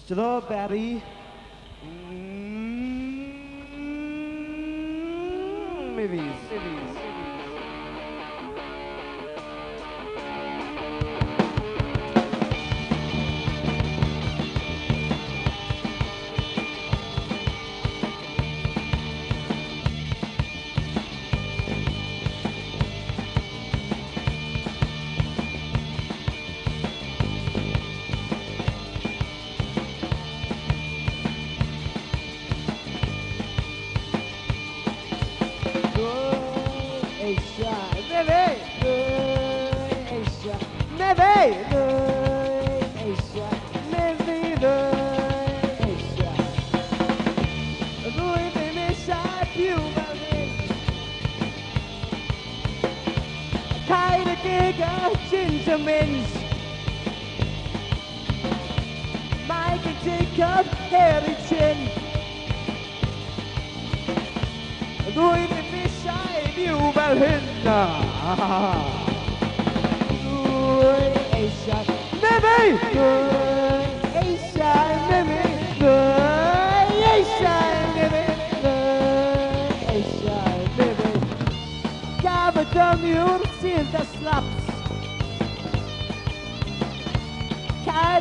strawberry movies. Gentlemen's Mike and Jacob, Harry Chin Đuôi về phía sai điệu vào hình Đuôi Asia Baby Đuôi Asia Baby Đuôi Asia Baby Đuôi Asia Baby Cover the mule, see the slaps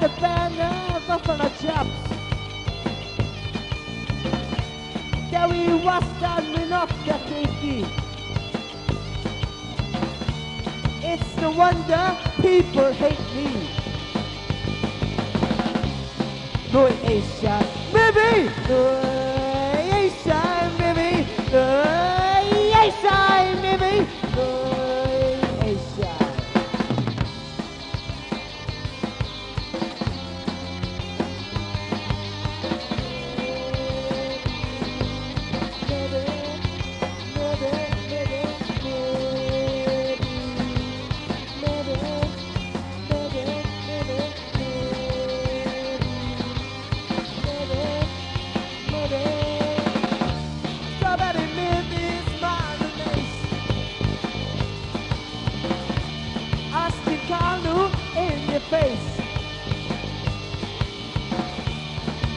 the banner from the chops. Gary was standing off the TV. It's no wonder people hate me. No Asia, baby. No Asia, baby. No Asia, baby. No Asia. Face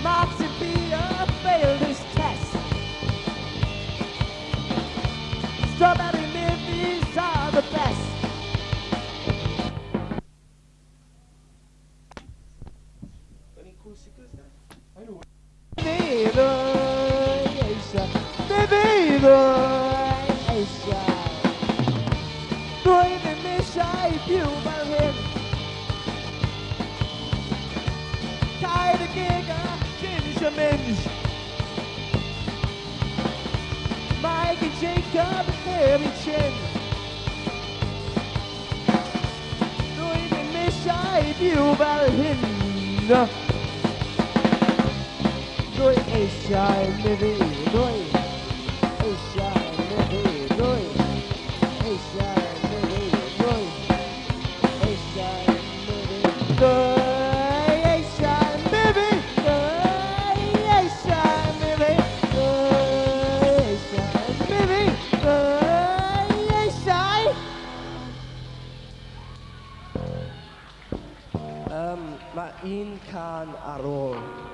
Marks and Peter failed his test. Strawberry movies are the best. Any cool secrets there? I know. Baby, Asia. Baby, Asia. Đuôi về mê sai phiêu vào hình. Mike and Jacob, Harry Chin Đuôi về mê sai điệu vào hình Đuôi Asia movie Đuôi Asia movie Đuôi Asia movie Đuôi Asia movie Đuôi Ma'in Khan Arol